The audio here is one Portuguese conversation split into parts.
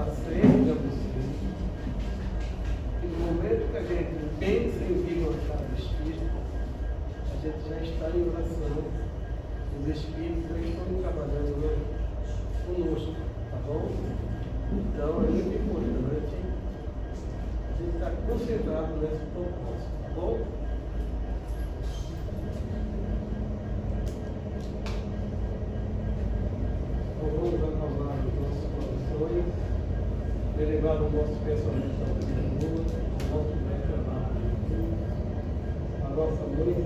estar sempre a você. E no momento que a gente pensa em vir ao estado espírita, a gente já está em oração. Os espíritos já estão trabalhando conosco, tá bom? Então é muito importante a gente estar concentrado nesse propósito, tá bom? Vamos acalmar os nossos corações, elevar o nosso pensamento ao Senhor, o nosso pensamento a nossa mãe,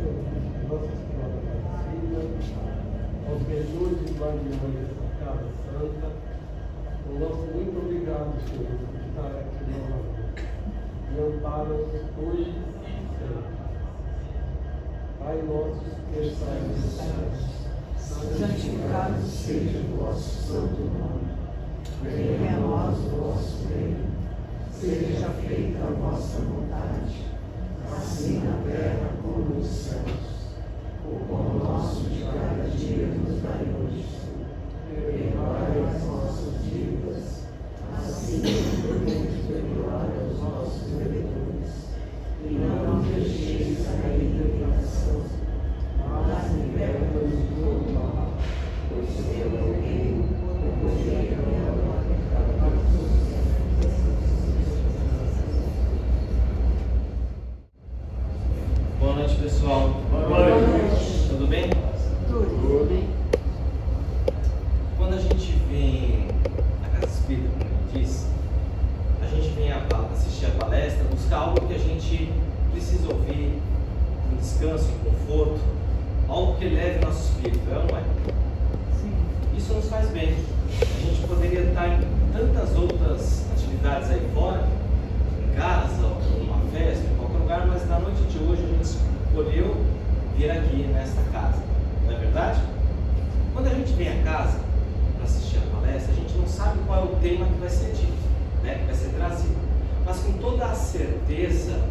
Nossa Senhora Aparecida, aos Jesus e guardiões dessa casa santa. O nosso muito obrigado, Senhor, por estar aqui novamente. E ampara-nos hoje e sempre. Pai nosso que estás nos céus, santificado seja o vosso santo nome. Venha a nós o vosso reino. Seja feita a vossa vontade, assim na terra como nos céus. O pão nosso de cada dia nos dai hoje. Perdoai as nossas dívidas, assim como podemos perdoar aos nossos devedores. E não nos deixeis cair em tentação, mas liberta-nos do mal, pois teu é o reino, o poder e a glória para todos os séculos. Boa noite, pessoal. Boa noite. Tudo bem? Tudo bem? Quando a gente vem na Casa Espírita, como ele disse, a gente vem assistir a palestra, buscar algo que a gente precisa ouvir, um descanso, um conforto, algo que leve nosso espírito, é ou não é? Sim. Isso nos faz bem. A gente poderia estar em tantas outras atividades aí fora, em casa, ou numa festa, em qualquer lugar, mas na noite de hoje a gente escolheu vir aqui nesta casa, não é verdade? Quando a gente vem a casa para assistir a palestra, a gente não sabe qual é o tema que vai ser dito, né? Que vai ser trazido, mas com toda a certeza,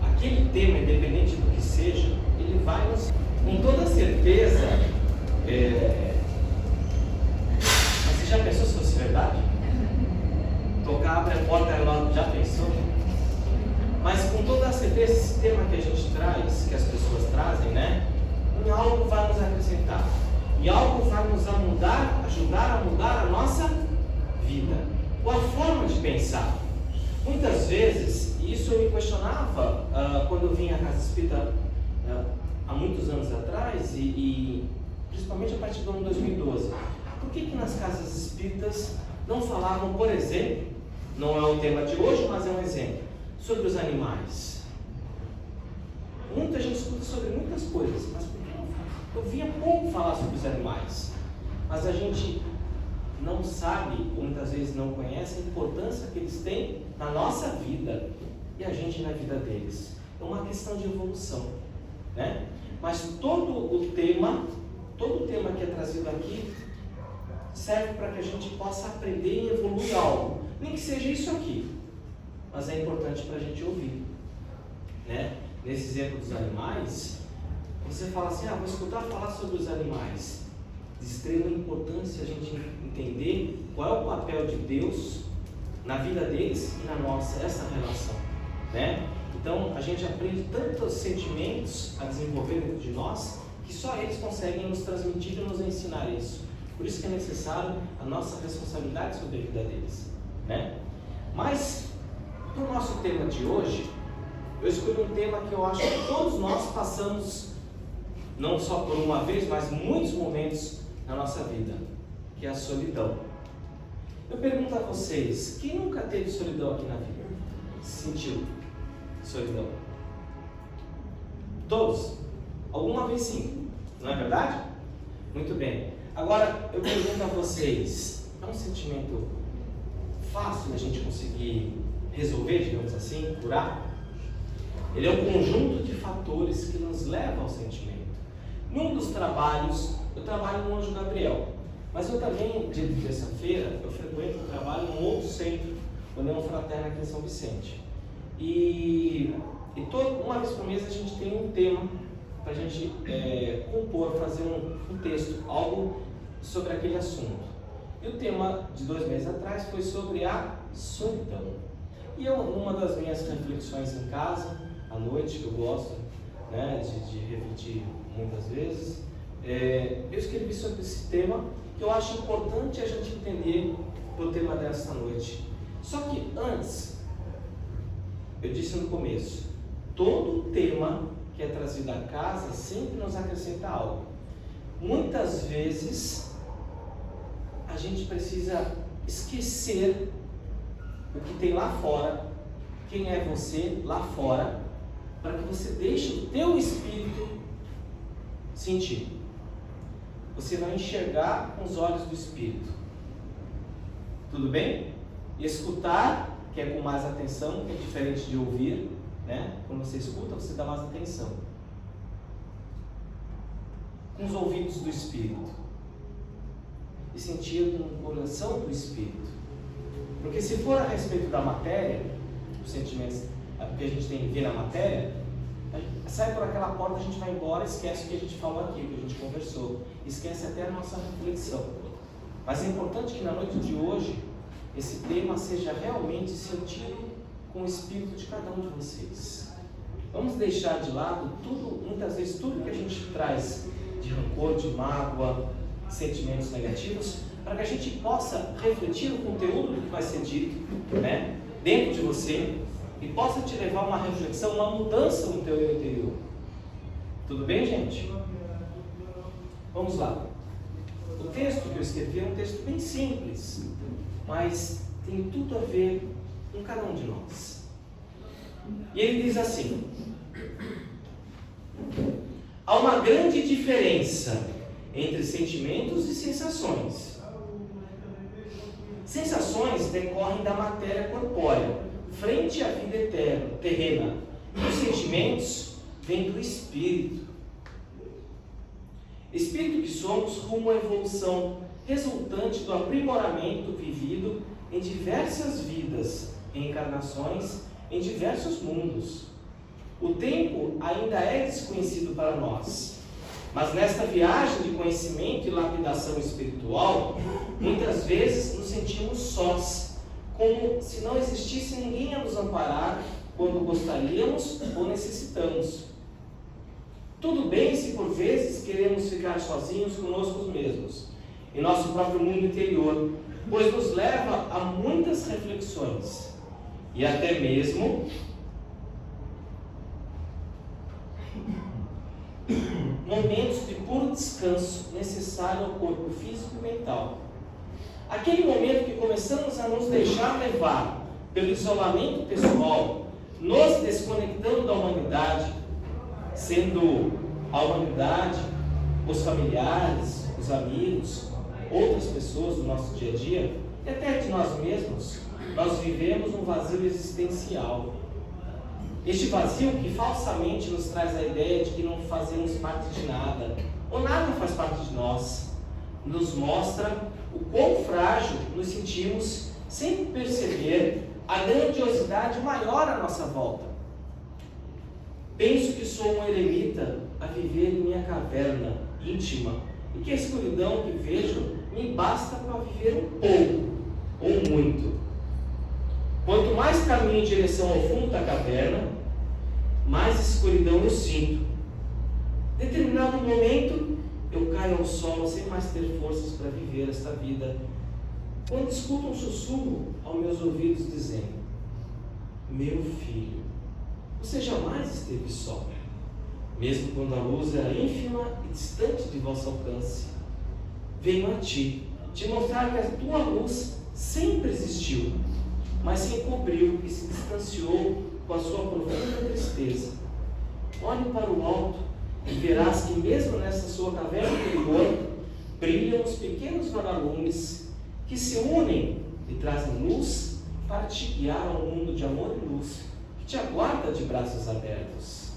aquele tema, independente do que seja, ele vai nos... Com toda certeza, mas você já pensou se fosse verdade? Tocar, abre a porta, ela já pensou? Mas com toda certeza, esse tema que a gente traz, que as pessoas trazem, né? Em algo vai nos acrescentar. E algo vai nos ajudar a mudar a nossa vida. Ou a forma de pensar. Muitas vezes, e isso eu me questionava quando eu vim à Casa Espírita há muitos anos atrás, e principalmente a partir do ano 2012. Por que nas casas espíritas não falavam, por exemplo, não é o tema de hoje, mas é um exemplo, sobre os animais? Muita gente escuta sobre muitas coisas, mas por que não fala? Eu via pouco falar sobre os animais, mas a gente não sabe, ou muitas vezes não conhece, a importância que eles têm na nossa vida e a gente na vida deles. É uma questão de evolução, né? Mas todo o tema que é trazido aqui serve para que a gente possa aprender e evoluir algo, nem que seja isso aqui, mas é importante para a gente ouvir, né? Nesse exemplo dos animais, você fala assim, vou escutar falar sobre os animais. De extrema importância a gente entender qual é o papel de Deus na vida deles e na nossa, essa relação, né? Então a gente aprende tantos sentimentos a desenvolver dentro de nós que só eles conseguem nos transmitir e nos ensinar isso. Por isso que é necessário a nossa responsabilidade sobre a vida deles, né? Mas para o nosso tema de hoje, eu escolhi um tema que eu acho que todos nós passamos, não só por uma vez, mas muitos momentos na nossa vida, que é a solidão. Eu pergunto a vocês, quem nunca teve solidão aqui na vida? Sentiu solidão? Todos? Alguma vez sim, não é verdade? Muito bem. Agora, eu pergunto a vocês, é um sentimento fácil da gente conseguir resolver, digamos assim, curar? Ele é um conjunto de fatores que nos leva ao sentimento. Num dos trabalhos, eu trabalho no Anjo Gabriel, mas eu também, dia de terça-feira, eu frequento o trabalho num outro centro, o União Fraterna aqui em São Vicente. E uma vez por mês a gente tem um tema para a gente compor, fazer um texto, algo sobre aquele assunto. E o tema de 2 meses atrás foi sobre a solidão. E eu, numa das minhas reflexões em casa, à noite, que eu gosto, né, de refletir muitas vezes, eu escrevi sobre esse tema, que eu acho importante a gente entender para o tema desta noite. Só que antes, eu disse no começo, todo tema que é trazido à casa sempre nos acrescenta algo. Muitas vezes a gente precisa esquecer o que tem lá fora, quem é você lá fora, para que você deixe o teu espírito sentir. Você vai enxergar com os olhos do espírito. Tudo bem? E escutar, que é com mais atenção, que é diferente de ouvir, né? Quando você escuta, você dá mais atenção. Com os ouvidos do espírito. E sentir com o coração do espírito. Porque se for a respeito da matéria, os sentimentos que a gente tem que ver na matéria, sai por aquela porta, a gente vai embora, esquece o que a gente falou aqui, o que a gente conversou, esquece até a nossa reflexão. Mas é importante que na noite de hoje, esse tema seja realmente sentido com o espírito de cada um de vocês. Vamos deixar de lado tudo, muitas vezes tudo que a gente traz de rancor, de mágoa, sentimentos negativos, para que a gente possa refletir o conteúdo que vai ser dito, né, dentro de você, e possa te levar a uma reflexão, uma mudança no teu interior. Tudo bem, gente? Vamos lá. O texto que eu escrevi é um texto bem simples, mas tem tudo a ver com cada um de nós. E ele diz assim: há uma grande diferença entre sentimentos e sensações. Sensações decorrem da matéria corpórea, frente à vida eterna, terrena. E os sentimentos vêm do espírito. Espírito que somos rumo à evolução, resultante do aprimoramento vivido em diversas vidas, encarnações, em diversos mundos. O tempo ainda é desconhecido para nós, mas nesta viagem de conhecimento e lapidação espiritual, muitas vezes nos sentimos sós, como se não existisse ninguém a nos amparar quando gostaríamos ou necessitamos. Tudo bem se por vezes queremos ficar sozinhos conosco mesmos, em nosso próprio mundo interior, pois nos leva a muitas reflexões e até mesmo momentos de puro descanso necessário ao corpo físico e mental. Aquele momento que começamos a nos deixar levar pelo isolamento pessoal, nos desconectando da humanidade, sendo a humanidade, os familiares, os amigos, outras pessoas do nosso dia a dia, e até de nós mesmos, nós vivemos um vazio existencial. Este vazio que falsamente nos traz a ideia de que não fazemos parte de nada, ou nada faz parte de nós, nos mostra o quão frágil nos sentimos sem perceber a grandiosidade maior à nossa volta. Penso que sou um eremita a viver em minha caverna íntima e que a escuridão que vejo me basta para viver um pouco ou muito. Quanto mais caminho em direção ao fundo da caverna, mais escuridão eu sinto. Em determinado momento, eu caio ao solo sem mais ter forças para viver esta vida, quando escuto um sussurro aos meus ouvidos dizendo: meu filho, você jamais esteve só, mesmo quando a luz era ínfima e distante de vosso alcance. Venho a ti, te mostrar que a tua luz sempre existiu, mas se encobriu e se distanciou com a sua profunda tristeza. Olhe para o alto e verás que mesmo nessa sua caverna interior brilham os pequenos vagalumes que se unem e trazem luz para te guiar ao mundo de amor e luz que te aguarda de braços abertos.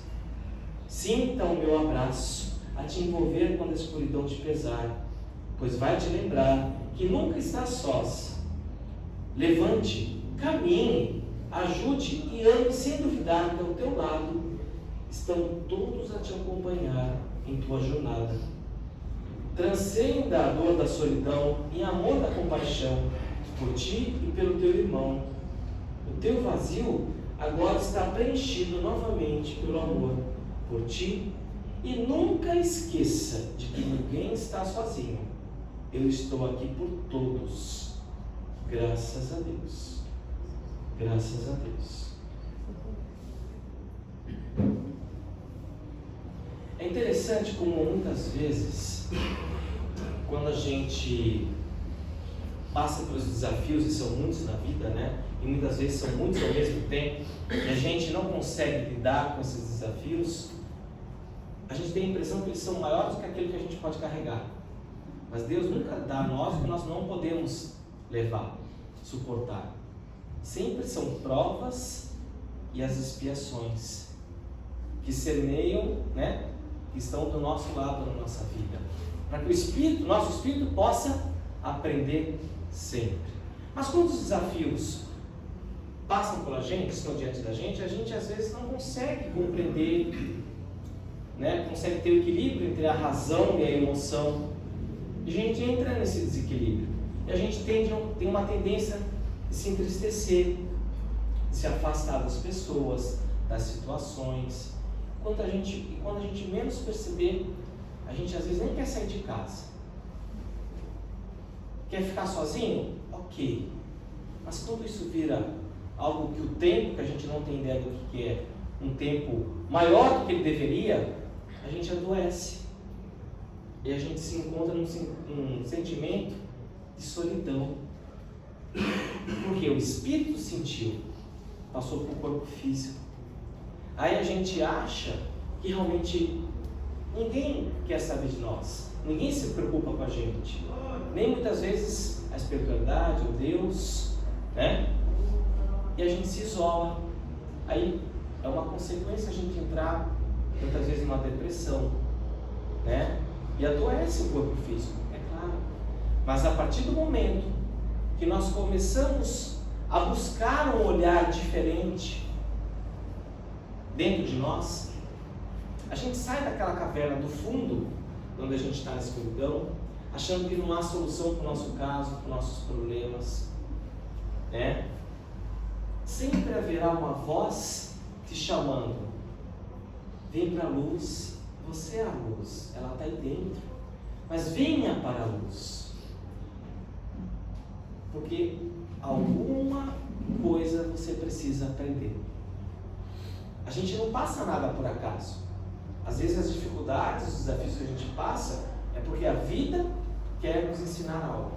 Sinta o meu abraço a te envolver quando a escuridão te pesar, pois vai te lembrar que nunca estás sós. Levante, caminhe, ajude e ame sem duvidar que ao teu lado estão todos a te acompanhar em tua jornada. transcenda a dor da solidão em amor da compaixão por ti e pelo teu irmão. O teu vazio agora está preenchido novamente pelo amor por ti, e nunca esqueça de que ninguém está sozinho. Eu estou aqui por todos. Graças a Deus. Graças a Deus. É interessante como muitas vezes, quando a gente passa pelos desafios, e são muitos na vida, né? E muitas vezes são muitos ao mesmo tempo, e a gente não consegue lidar com esses desafios, a gente tem a impressão que eles são maiores do que aquilo que a gente pode carregar. Mas Deus nunca dá a nós o que nós não podemos levar, suportar. Sempre são provas e as expiações que semeiam, né? Que estão do nosso lado na nossa vida, para que o Espírito, nosso Espírito, possa aprender sempre. Mas quando os desafios passam pela gente, estão diante da gente, a gente às vezes não consegue compreender, né? Consegue ter o equilíbrio entre a razão e a emoção. E a gente entra nesse desequilíbrio. E a gente tem uma tendência de se entristecer, de se afastar das pessoas, das situações. Quando a gente menos perceber, a gente às vezes nem quer sair de casa. Quer ficar sozinho? Ok. Mas quando isso vira algo que o tempo, que a gente não tem ideia do que é, um tempo maior do que ele deveria, a gente adoece. E a gente se encontra num sentimento de solidão. Porque o espírito sentiu, passou para o corpo físico. Aí a gente acha que realmente ninguém quer saber de nós, ninguém se preocupa com a gente, nem muitas vezes a espiritualidade, o Deus, né? E a gente se isola. Aí é uma consequência a gente entrar muitas vezes numa depressão, né? E adoece o corpo físico, é claro. Mas a partir do momento que nós começamos a buscar um olhar diferente dentro de nós, a gente sai daquela caverna do fundo, onde a gente está na escuridão, achando que não há solução para o nosso caso, para os nossos problemas, né? Sempre haverá uma voz te chamando: vem para a luz, você é a luz, ela está aí dentro, mas venha para a luz, porque alguma coisa você precisa aprender. A gente não passa nada por acaso. Às vezes as dificuldades, os desafios que a gente passa é porque a vida quer nos ensinar algo,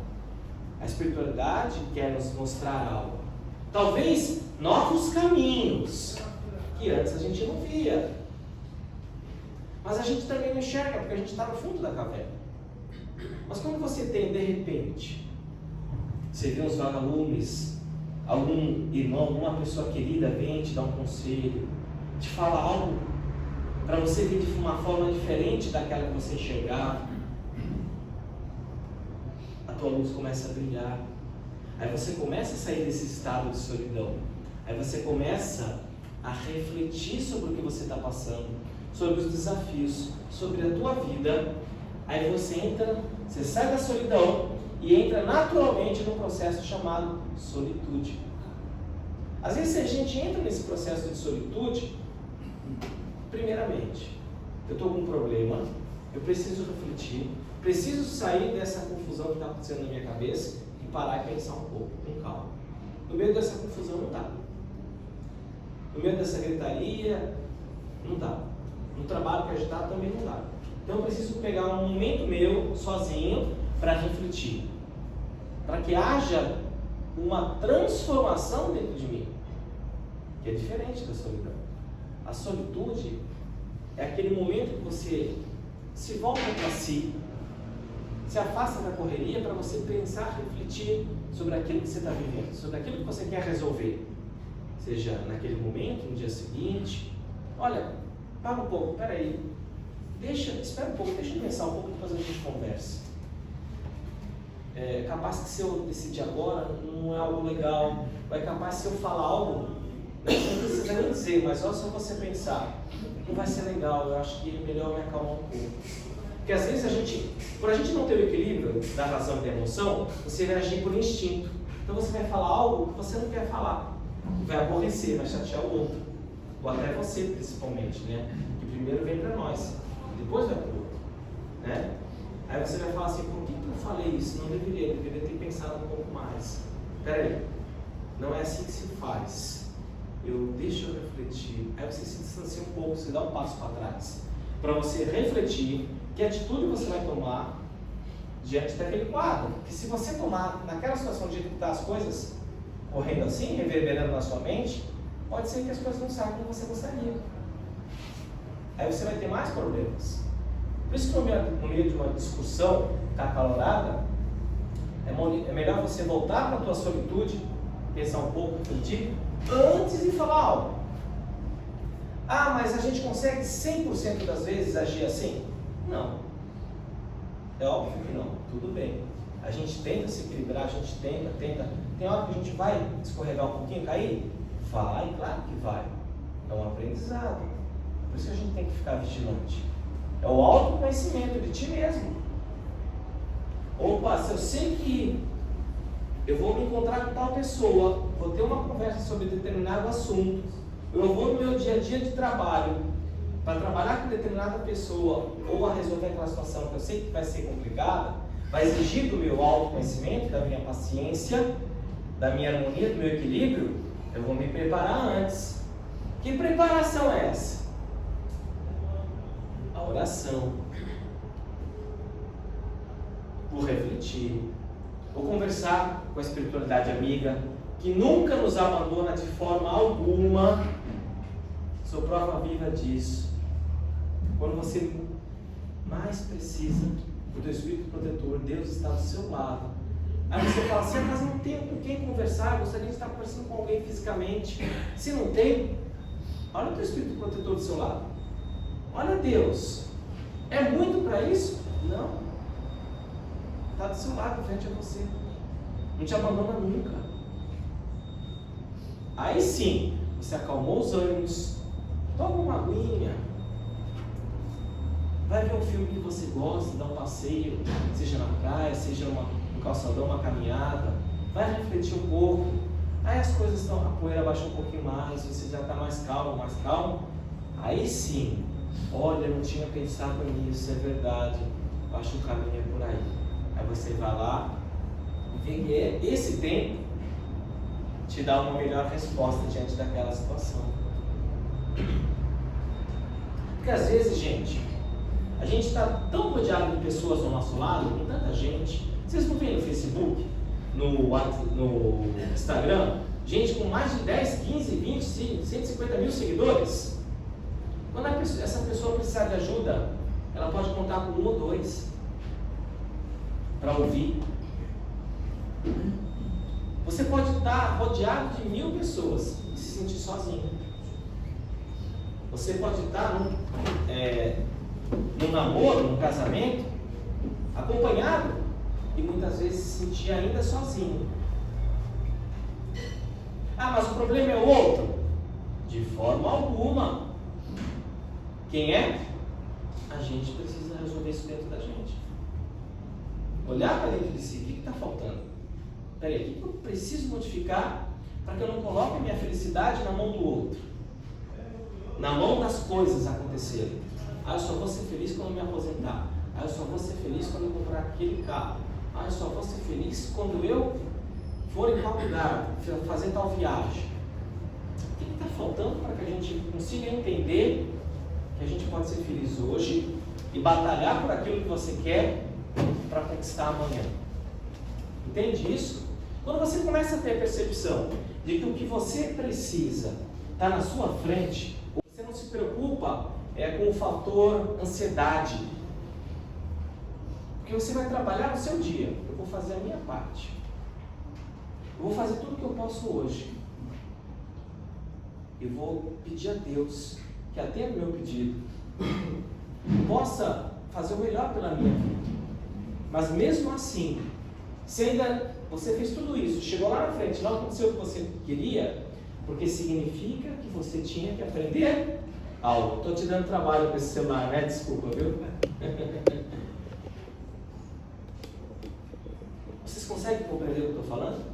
a espiritualidade quer nos mostrar algo, talvez novos caminhos que antes a gente não via, mas a gente também não enxerga porque a gente está no fundo da caverna. Mas quando você tem, de repente, você vê uns vagalumes, algum irmão, alguma pessoa querida vem te dar um conselho, te fala algo para você ver de uma forma diferente daquela que você enxergava, a tua luz começa a brilhar. Aí você começa a sair desse estado de solidão. Aí você começa a refletir sobre o que você está passando, sobre os desafios, sobre a tua vida. Aí você sai da solidão e entra naturalmente num processo chamado solitude. Às vezes a gente entra nesse processo de solitude, primeiramente, eu estou com um problema, eu preciso refletir, preciso sair dessa confusão que está acontecendo na minha cabeça e parar e pensar um pouco, com calma. No meio dessa confusão não dá. No meio dessa gritaria, não dá. No trabalho que agitado também não dá. Então eu preciso pegar um momento meu, sozinho, para refletir. Para que haja uma transformação dentro de mim, que é diferente da solidão. A solitude é aquele momento que você se volta para si, se afasta da correria para você pensar, refletir sobre aquilo que você está vivendo, sobre aquilo que você quer resolver. Seja naquele momento, no dia seguinte. Olha, para um pouco, peraí, espera um pouco, deixa eu pensar um pouco, depois a gente conversa. É capaz que se eu decidir agora, não é algo legal. Ou é capaz se eu falar algo, você não precisa nem dizer, mas só você pensar, não vai ser legal, eu acho que é melhor me acalmar um pouco. Porque às vezes por a gente não ter o equilíbrio da razão e da emoção, você vai agir por instinto. Então você vai falar algo que você não quer falar. Vai aborrecer, vai chatear o outro. Ou até você, principalmente, né? Que primeiro vem para nós, depois vai para o outro, né? Aí você vai falar assim, por que eu falei isso? Não deveria ter pensado um pouco mais. Peraí, não é assim que se faz. Deixa eu refletir. Aí você se distancia um pouco, você dá um passo para trás. Para você refletir que atitude você vai tomar diante daquele quadro. Porque se você tomar naquela situação de executar as coisas correndo assim, reverberando na sua mente, pode ser que as coisas não saiam como você gostaria. Aí você vai ter mais problemas. Por isso que no meio de uma discussão acalorada, é melhor você voltar para a tua solitude, pensar um pouco, refletir, antes de falar algo. Ah, mas a gente consegue 100% das vezes agir assim? Não. É óbvio que não. Tudo bem. A gente tenta se equilibrar, a gente tenta. Tem hora que a gente vai escorregar um pouquinho, cair? Vai, claro que vai. É um aprendizado. Por isso que a gente tem que ficar vigilante. É o autoconhecimento de ti mesmo. Opa, se eu sei que eu vou me encontrar com tal pessoa, vou ter uma conversa sobre determinado assunto, eu vou no meu dia a dia de trabalho para trabalhar com determinada pessoa ou a resolver aquela situação que eu sei que vai ser complicada, vai exigir do meu autoconhecimento, da minha paciência, da minha harmonia, do meu equilíbrio, eu vou me preparar antes. Que preparação é essa? A oração. Vou refletir. Vou conversar com a espiritualidade amiga, que nunca nos abandona de forma alguma. Sou prova viva disso. Quando você mais precisa do teu Espírito protetor, Deus está do seu lado. Aí você fala assim, mas não tenho com quem conversar, eu gostaria de estar conversando com alguém fisicamente. Se não tem, olha o teu Espírito protetor do seu lado. Olha Deus. É muito para isso? Não. Está do seu lado, frente a você. Não te abandona nunca. Aí sim, você acalmou os ânimos, toma uma aguinha, vai ver um filme que você gosta, dá um passeio, seja na praia, seja no calçadão, uma caminhada, vai refletir um pouco. Aí as coisas estão, a poeira baixa um pouquinho mais, você já está mais calmo. Aí sim, olha, eu não tinha pensado nisso, é verdade, eu acho que o caminho é por aí. Aí você vai lá e vê que esse tempo te dá uma melhor resposta diante daquela situação. Porque às vezes, gente, a gente está tão rodeado de pessoas ao nosso lado, com tanta gente. Vocês não veem no Facebook, no Instagram, gente com mais de 10, 15, 20, 150 mil seguidores? Quando essa pessoa precisar de ajuda, ela pode contar com 1 ou 2 para ouvir. Você pode estar rodeado de 1000 pessoas e se sentir sozinho. Você pode estar num namoro, num casamento, acompanhado e muitas vezes se sentir ainda sozinho. Ah, mas o problema é o outro? De forma alguma. Quem é? A gente precisa resolver isso dentro da gente. Olhar para dentro de si, o que está faltando? Peraí, o que eu preciso modificar para que eu não coloque a minha felicidade na mão do outro? Na mão das coisas acontecerem. Ah, eu só vou ser feliz quando eu me aposentar. Ah, eu só vou ser feliz quando eu comprar aquele carro. Ah, eu só vou ser feliz quando eu for em tal lugar, fazer tal viagem. O que está faltando para que a gente consiga entender que a gente pode ser feliz hoje e batalhar por aquilo que você quer para conquistar amanhã? Entende isso? Quando você começa a ter a percepção de que o que você precisa está na sua frente, você não se preocupa com o fator ansiedade. Porque você vai trabalhar no seu dia. Eu vou fazer a minha parte. Eu vou fazer tudo o que eu posso hoje. Eu vou pedir a Deus que atenda o meu pedido, possa fazer o melhor pela minha vida. Mas mesmo assim, se ainda você fez tudo isso, chegou lá na frente, não aconteceu o que você queria, porque significa que você tinha que aprender algo. Estou te dando trabalho com esse celular, né? Desculpa, viu? Vocês conseguem compreender o que eu estou falando?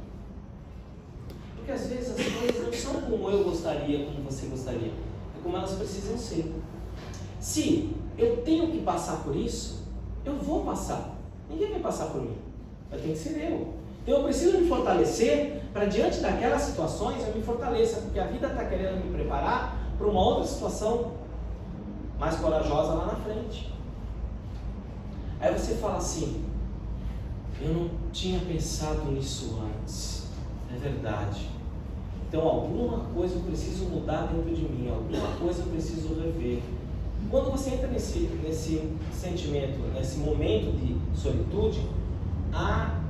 Porque às vezes as coisas não são como eu gostaria, como você gostaria. É como elas precisam ser. Se eu tenho que passar por isso, eu vou passar. Ninguém vai passar por mim. Vai ter que ser eu. Então eu preciso me fortalecer para diante daquelas situações eu me fortaleça, porque a vida está querendo me preparar para uma outra situação mais corajosa lá na frente. Aí você fala assim, eu não tinha pensado nisso antes. É verdade. Então alguma coisa eu preciso mudar dentro de mim, alguma coisa eu preciso rever. Quando você entra nesse sentimento, nesse momento de solitude, há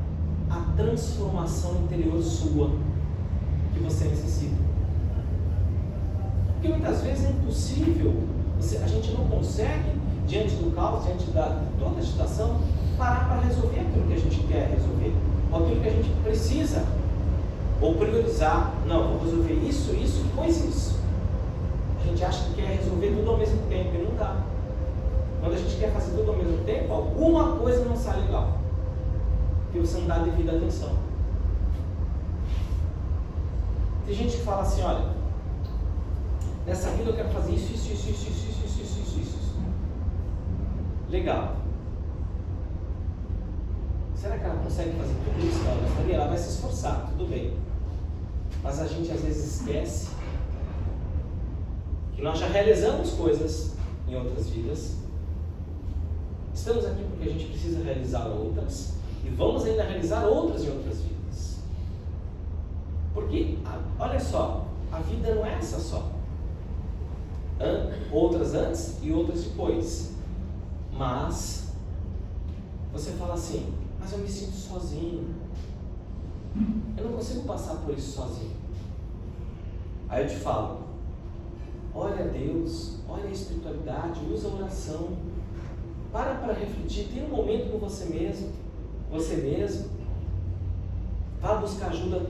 a transformação interior sua que você necessita. Porque muitas vezes é impossível, a gente não consegue, diante do caos, diante de toda a situação, parar para resolver aquilo que a gente quer resolver, ou aquilo que a gente precisa, ou priorizar. Não, vou resolver isso, isso, depois isso. A gente acha que quer resolver tudo ao mesmo tempo e não dá. Quando a gente quer fazer tudo ao mesmo tempo, alguma coisa não sai legal, porque você não dá a devida atenção. Tem gente que fala assim, olha, nessa vida eu quero fazer isso. Legal. Será que ela consegue fazer tudo isso que ela gostaria? Ela vai se esforçar, tudo bem. Mas a gente às vezes esquece que nós já realizamos coisas em outras vidas. Estamos aqui porque a gente precisa realizar outras e vamos ainda realizar outras em outras vidas. Porque, olha só, a vida não é essa só. Outras antes e outras depois. Mas você fala assim, mas eu me sinto sozinho. Eu não consigo passar por isso sozinho. Aí eu te falo, olha a Deus, olha a espiritualidade, usa a oração. Para refletir, tem um momento com você mesmo, vá buscar ajuda,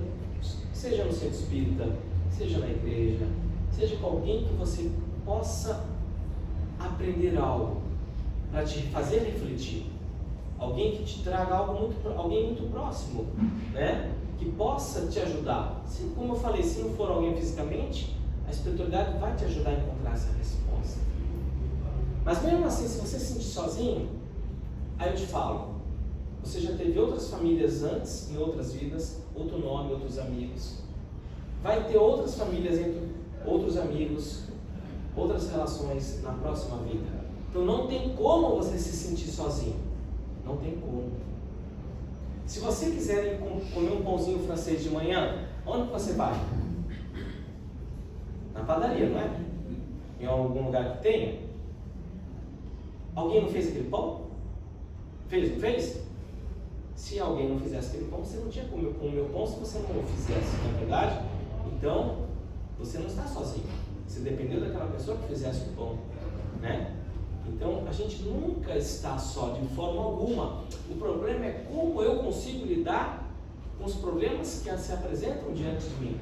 seja no centro espírita, seja na igreja, seja com alguém que você possa aprender algo, para te fazer refletir. Alguém que te traga alguém muito próximo, né? Que possa te ajudar. Como eu falei, se não for alguém fisicamente, a espiritualidade vai te ajudar a encontrar essa resposta. Mas mesmo assim, se você se sentir sozinho, aí eu te falo, você já teve outras famílias antes, em outras vidas, outro nome, outros amigos. Vai ter outras famílias, outros amigos, outras relações na próxima vida. Então não tem como você se sentir sozinho. Não tem como. Se você quiser ir comer um pãozinho francês de manhã, onde você vai? Na padaria, não é? Em algum lugar que tenha? Alguém não fez aquele pão? Fez, não fez? Se alguém não fizesse aquele pão, você não tinha como comer o pão se você não o fizesse, não é verdade? Então, você não está sozinho. Você dependeu daquela pessoa que fizesse o pão, né? Então, a gente nunca está só, de forma alguma. O problema é como eu consigo lidar com os problemas que se apresentam diante de mim.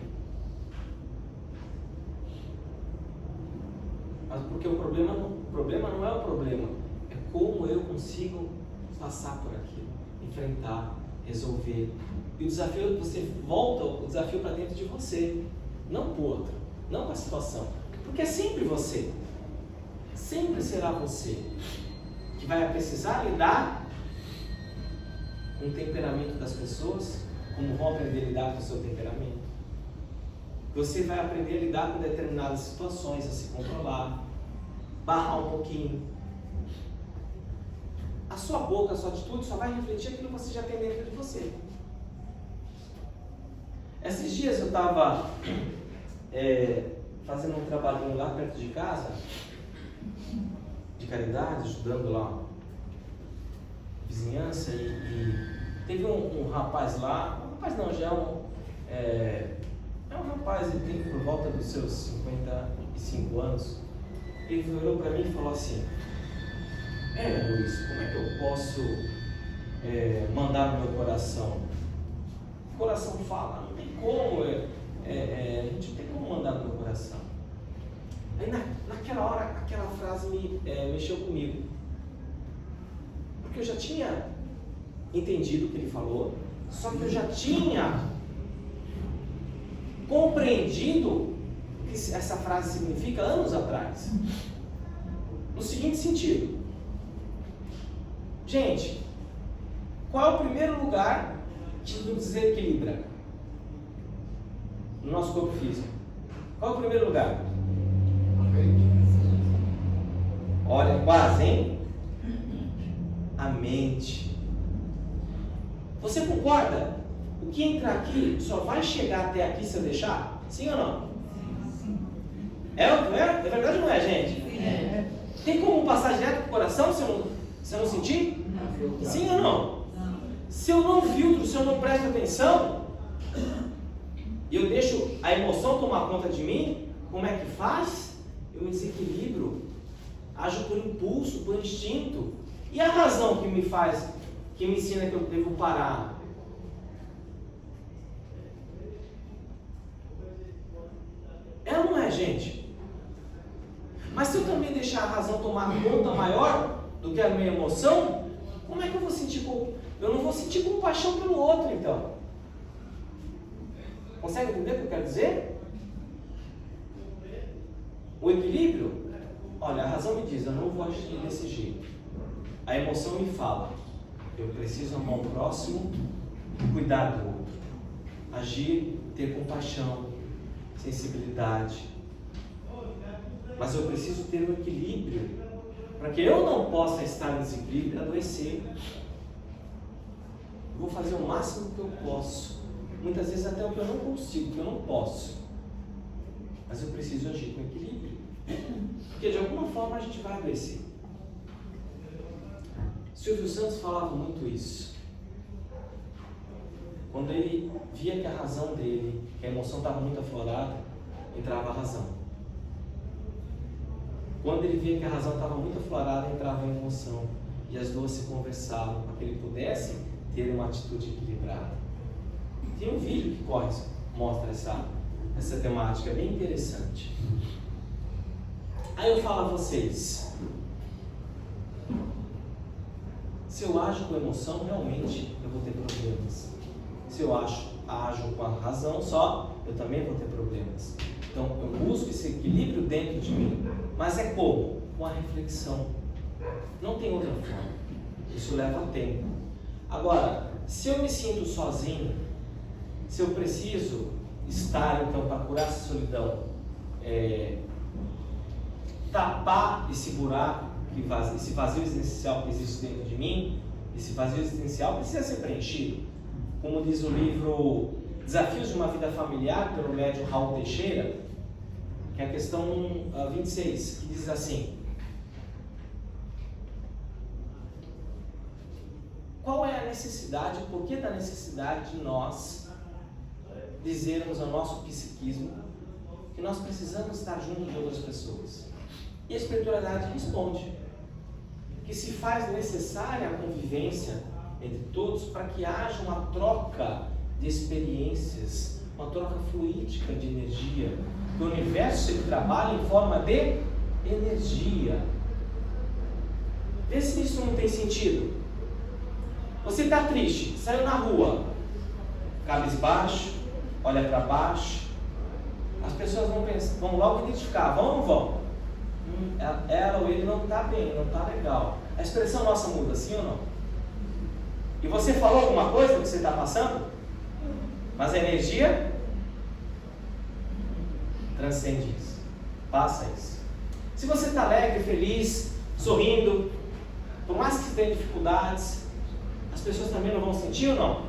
Mas porque o problema não é o problema, é como eu consigo passar por aquilo, enfrentar, resolver. E o desafio, você volta o desafio para dentro de você, não para o outro, não para a situação, porque é sempre você. Sempre será você que vai precisar lidar com o temperamento das pessoas, como vão aprender a lidar com o seu temperamento. Você vai aprender a lidar com determinadas situações, a se controlar, barrar um pouquinho. A sua boca, a sua atitude só vai refletir aquilo que você já tem dentro de você. Esses dias eu estava fazendo um trabalhinho lá perto de casa, de caridade, ajudando lá a vizinhança, e teve um rapaz lá, é um rapaz, ele tem por volta dos seus 55 anos, ele olhou para mim e falou assim, Luiz, como é que eu posso mandar no meu coração? O coração fala, não tem como, a gente não tem como mandar no meu coração. Aí naquela hora já tinha entendido o que ele falou, só que eu já tinha compreendido o que essa frase significa anos atrás. No seguinte sentido: gente, qual é o primeiro lugar que nos desequilibra no nosso corpo físico? Qual é o primeiro lugar? Olha, quase, hein? A mente. Você concorda? O que entrar aqui só vai chegar até aqui se eu deixar? Sim ou não? É verdade ou não é, gente? É. Tem como passar direto pro coração se eu não sentir? Não. Sim ou não? Não. Se eu não filtro, se eu não presto atenção, e eu deixo a emoção tomar conta de mim, como é que faz? Eu me desequilibro, ajo por impulso, por instinto. E a razão que me faz, que me ensina que eu devo parar? É ou não é, gente? Mas se eu também deixar a razão tomar conta maior do que a minha emoção, como é que eu vou sentir? Eu não vou sentir compaixão pelo outro, então. Consegue entender o que eu quero dizer? O equilíbrio, olha, a razão me diz, eu não vou agir desse jeito. A emoção me fala, eu preciso amar o próximo e cuidar do outro. Agir, ter compaixão, sensibilidade. Mas eu preciso ter um equilíbrio, para que eu não possa estar em desequilíbrio e adoecer. Eu vou fazer o máximo que eu posso. Muitas vezes até o que eu não consigo, que eu não posso. Mas eu preciso agir com equilíbrio. Porque de alguma forma a gente vai adoecer. Silvio Santos falava muito isso. Quando ele via que a razão dele, que a emoção estava muito aflorada, entrava a razão. Quando ele via que a razão estava muito aflorada, entrava a emoção. E as duas se conversavam para que ele pudesse ter uma atitude equilibrada. Tem um vídeo que mostra essa temática, bem interessante. Aí eu falo a vocês, se eu ajo com emoção, realmente eu vou ter problemas. Se eu ajo com a razão só, eu também vou ter problemas. Então eu busco esse equilíbrio dentro de mim. Mas é como? Com a reflexão. Não tem outra forma. Isso leva tempo. Agora, se eu me sinto sozinho, se eu preciso estar, então, para curar essa solidão, tapar esse buraco, esse vazio existencial que existe dentro de mim, esse vazio existencial precisa ser preenchido. Como diz o livro Desafios de uma Vida Familiar, pelo médium Raul Teixeira, que é a questão 26, que diz assim: qual é a necessidade, o porquê da necessidade de nós dizermos ao nosso psiquismo que nós precisamos estar junto de outras pessoas? E a espiritualidade responde que se faz necessária a convivência entre todos para que haja uma troca de experiências, uma troca fluídica de energia. O universo ele trabalha em forma de energia. Vê se isso não tem sentido. Você está triste, saiu na rua, cabisbaixo, olha para baixo, as pessoas vão logo identificar, vão ou não vão? Ela ou ele não está bem, não está legal. A expressão nossa muda, sim ou não? E você falou alguma coisa do que você está passando? Mas a energia transcende isso, passa isso. Se você está alegre, feliz, sorrindo, por mais que tenha dificuldades, as pessoas também não vão sentir ou não?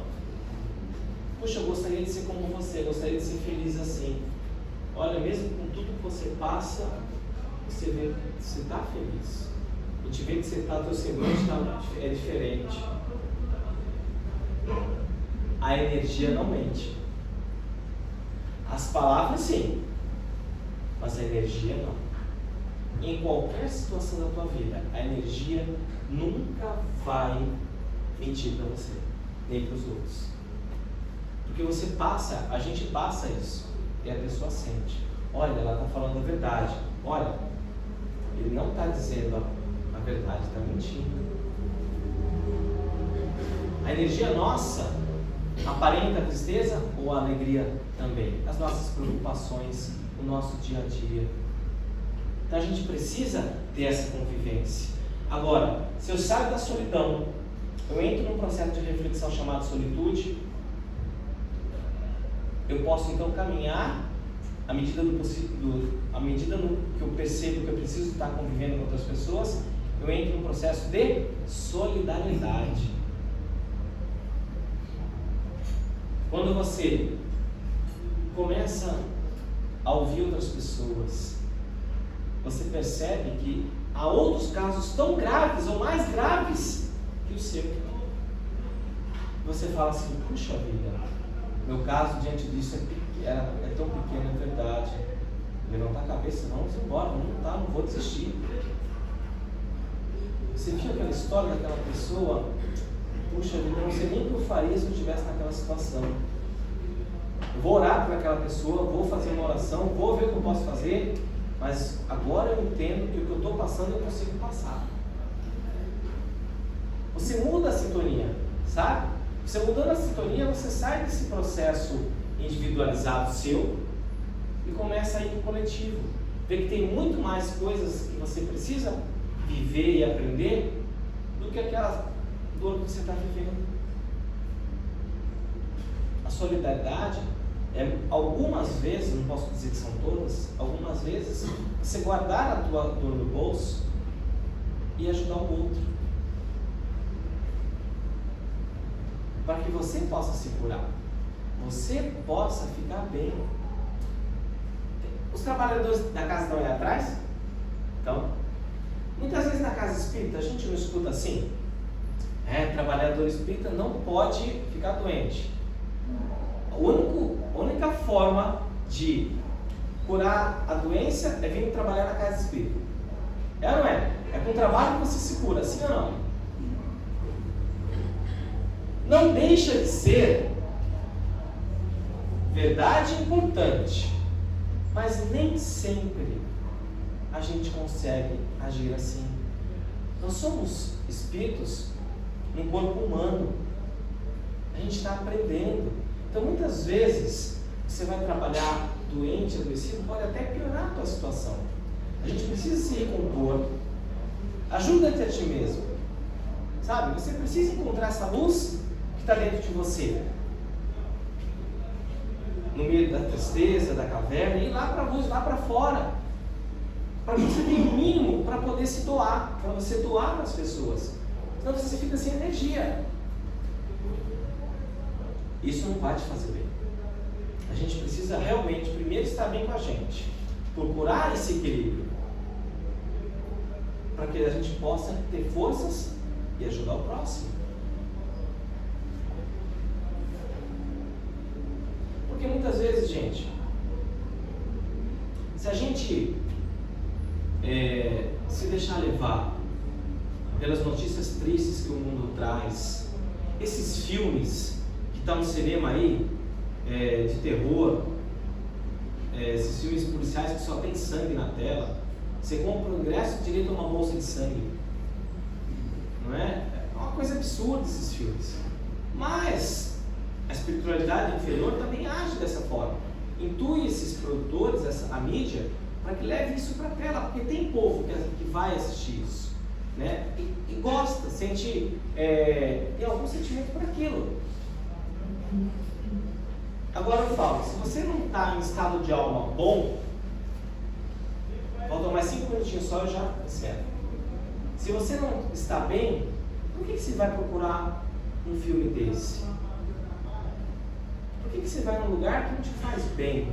Puxa, eu gostaria de ser como você, gostaria de ser feliz assim. Olha, mesmo com tudo que você passa, você vê que você está feliz. A gente vê que você está, teu semblante é diferente. A energia não mente. As palavras sim, mas a energia não. Em qualquer situação da tua vida, a energia nunca vai mentir para você, nem para os outros. Porque você passa, a gente passa isso, e a pessoa sente. Olha, ela está falando a verdade. Olha, ele não está dizendo a verdade, está mentindo. A energia nossa aparenta a tristeza ou a alegria também? As nossas preocupações, o nosso dia a dia. Então a gente precisa ter essa convivência. Agora, se eu saio da solidão, eu entro num processo de reflexão chamado solitude, eu posso então caminhar à medida do possível, à medida que eu percebo que eu preciso estar convivendo com outras pessoas, eu entro num processo de solidariedade. Quando você começa a ouvir outras pessoas, você percebe que há outros casos tão graves ou mais graves que o seu. Você fala assim, puxa vida, meu caso diante disso é tão pequeno, é verdade. Levantar a cabeça, vamos embora, vamos lutar, não vou desistir. Você viu aquela história daquela pessoa? Puxa vida, eu não sei nem o que eu faria se eu estivesse naquela situação. Eu vou orar por aquela pessoa, vou fazer uma oração, vou ver o que eu posso fazer, mas agora eu entendo que o que eu estou passando eu consigo passar. Você muda a sintonia, sabe? Você mudando a sintonia, você sai desse processo individualizado seu e começa a ir para o coletivo. Vê que tem muito mais coisas que você precisa viver e aprender do que aquela dor que você está vivendo. A solidariedade é, algumas vezes, não posso dizer que são todas, algumas vezes você guardar a tua dor no bolso e ajudar o outro, para que você possa se curar, você possa ficar bem. Os trabalhadores da casa estão aí atrás? Então, muitas vezes na casa espírita a gente não escuta assim: trabalhador espírita não pode ficar doente. A única forma de curar a doença é vir trabalhar na casa espírita. É ou não é? É com o trabalho que você se cura, sim ou não? Não deixa de ser verdade importante, mas nem sempre a gente consegue agir assim. Nós somos espíritos num corpo humano. A gente está aprendendo. Então muitas vezes você vai trabalhar doente, adoecido, pode até piorar a tua situação. A gente precisa se recompor. Ajuda-te a ti mesmo. Sabe? Você precisa encontrar essa luz que está dentro de você. No meio da tristeza, da caverna, e ir lá para a luz, lá para fora. Para que você tenha o mínimo para poder se doar, para você doar para as pessoas. Senão você fica sem energia. Isso não vai te fazer bem. A gente precisa realmente primeiro estar bem com a gente, procurar esse equilíbrio, para que a gente possa ter forças e ajudar o próximo. Porque muitas vezes, gente, se a gente se deixar levar pelas notícias tristes que o mundo traz, esses filmes que estão no cinema aí, de terror, esses filmes policiais que só tem sangue na tela, você compra o ingresso direito a uma bolsa de sangue, não é? É uma coisa absurda esses filmes, mas a espiritualidade inferior também age dessa forma, intui esses produtores, a mídia, para que leve isso para a tela, porque tem povo que vai assistir isso, né? E gosta, sente, tem algum sentimento por aquilo. Agora eu falo, se você não está em estado de alma bom, faltam mais 5 minutinhos só, eu já encerro. Se você não está bem, por que você vai procurar um filme desse? Por que você vai num lugar que não te faz bem?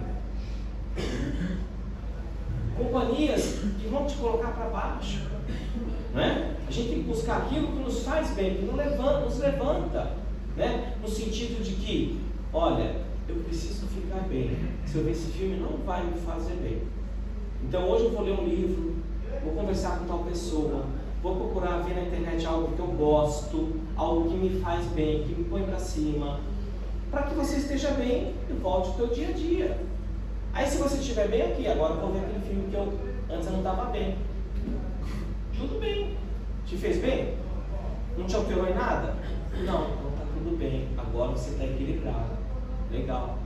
Companhias que vão te colocar para baixo, né? A gente tem que buscar aquilo que nos faz bem, que nos levanta, né? No sentido de que, olha, eu preciso ficar bem. Se eu ver esse filme, não vai me fazer bem. Então hoje eu vou ler um livro, vou conversar com tal pessoa, vou procurar ver na internet algo que eu gosto, algo que me faz bem, que me põe para cima, para que você esteja bem e volte ao teu dia a dia. Aí se você estiver bem aqui, agora eu vou ver aquele filme que antes eu não estava bem. Tudo bem. Te fez bem? Não te alterou em nada? Não, então tá tudo bem, agora você está equilibrado. Legal.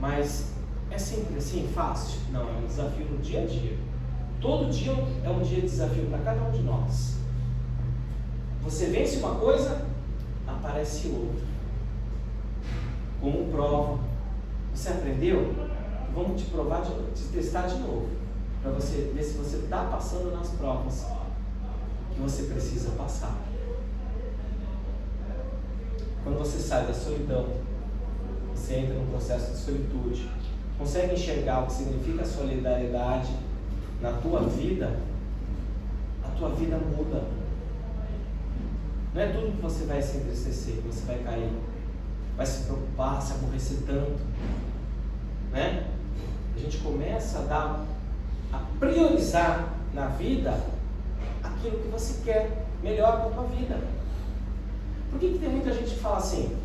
Mas é sempre assim, fácil? Não, é um desafio no dia a dia. Todo dia é um dia de desafio para cada um de nós. Você vence uma coisa, aparece outra. Como prova. Você aprendeu? Vamos te provar, te testar de novo. Para você ver se você está passando nas provas que você precisa passar. Quando você sai da solidão, você entra num processo de solitude, consegue enxergar o que significa a solidariedade na tua vida, a tua vida muda. Não é tudo que você vai se entristecer, que você vai cair, vai se preocupar, se aborrecer tanto, né? A gente começa a priorizar na vida aquilo que você quer melhor para a tua vida. Por que tem muita gente que fala assim,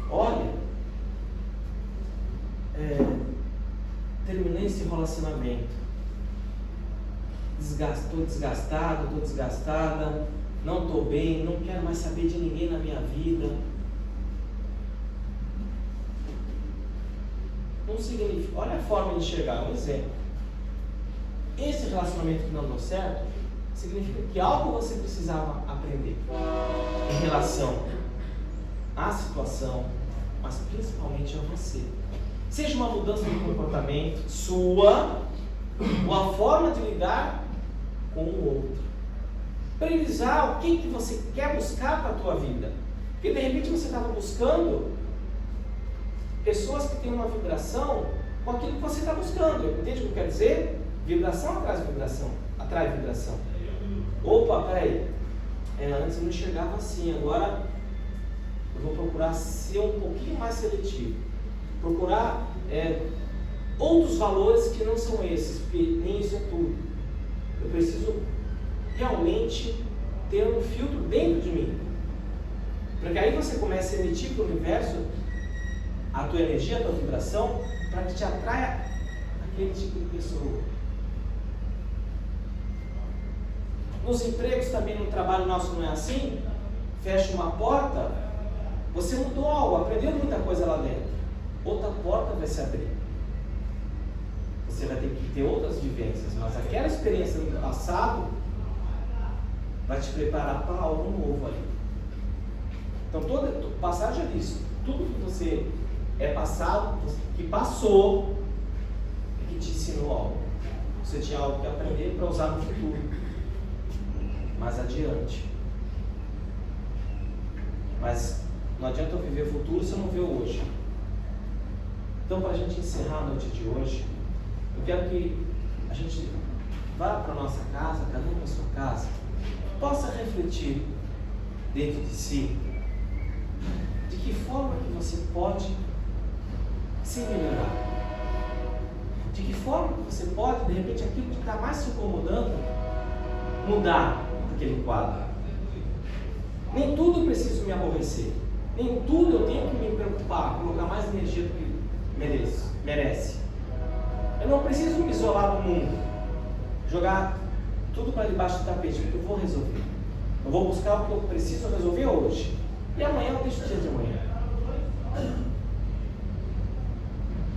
olha, terminei esse relacionamento, estou desgastado, estou desgastada, não estou bem, não quero mais saber de ninguém na minha vida. Não significa, olha a forma de enxergar, um exemplo. Esse relacionamento que não deu certo significa que algo você precisava aprender em relação à situação, mas principalmente a você. Seja uma mudança de comportamento sua, ou a forma de lidar com o outro. Priorizar o que você quer buscar para a tua vida. Porque de repente você estava buscando pessoas que têm uma vibração com aquilo que você está buscando. Entende o que eu quero dizer? Vibração atrai vibração. Opa, peraí, antes eu não enxergava assim, agora eu vou procurar ser um pouquinho mais seletivo. Procurar outros valores que não são esses, porque nem isso é tudo. Eu preciso realmente ter um filtro dentro de mim. Porque aí você começa a emitir para o universo a tua energia, a tua vibração, para que te atraia aquele tipo de pessoa. Nos empregos também, no trabalho nosso não é assim? Fecha uma porta, você mudou algo, aprendeu muita coisa lá dentro. Outra porta vai se abrir. Você vai ter que ter outras vivências, mas aquela experiência do passado vai te preparar para algo novo ali. Então, passagem é disso. Tudo que você passado, que passou, é que te ensinou algo. Você tinha algo que aprender para usar no futuro, mais adiante. Mas não adianta eu viver o futuro se eu não ver o hoje. Então, para a gente encerrar a noite de hoje, eu quero que a gente vá para a nossa casa, cada um na sua casa, possa refletir dentro de si de que forma que você pode se melhorar. De que forma que você pode, de repente, aquilo que está mais se incomodando, mudar aquele quadro. Nem tudo eu preciso me aborrecer. Nem tudo eu tenho que me preocupar, colocar mais energia do que merece. Eu não preciso me isolar do mundo, jogar tudo para debaixo do tapete, porque eu vou resolver. Eu vou buscar o que eu preciso resolver hoje. E amanhã eu deixo o dia de amanhã.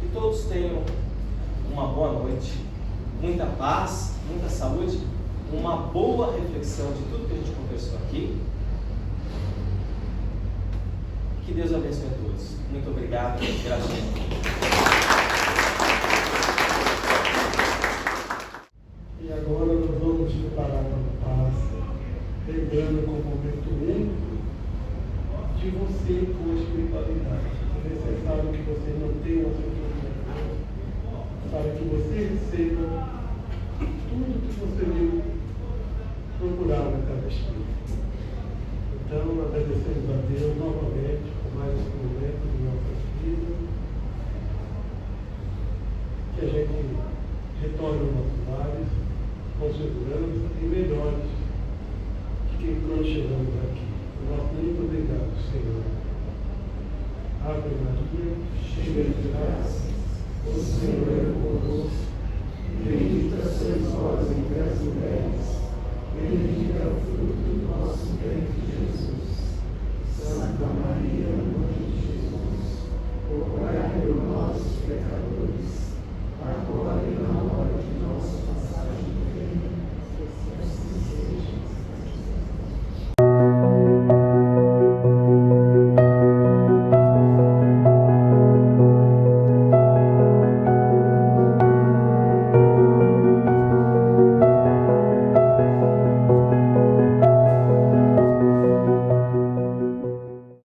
Que todos tenham uma boa noite, muita paz, muita saúde, uma boa reflexão de tudo que a gente conversou aqui. Que Deus abençoe a todos. Muito obrigado. Gratidão. E agora nós vamos preparar para o passe, lembrando com o momento único de você com a espiritualidade. É necessário que você não tenha uma sofrimento, para que você receba tudo que você veio procurar na cada espírito. Então, agradecemos a Deus novamente por mais esse momento de nossas vidas, que a gente retorne aos nossos lares com segurança e melhores que quando chegamos aqui. Nosso muito obrigado, Senhor. Ave Maria, cheia de graça, o Senhor é convosco, bendita sois vós entre as mulheres, Bendito é o fruto do vosso ventre, Jesus.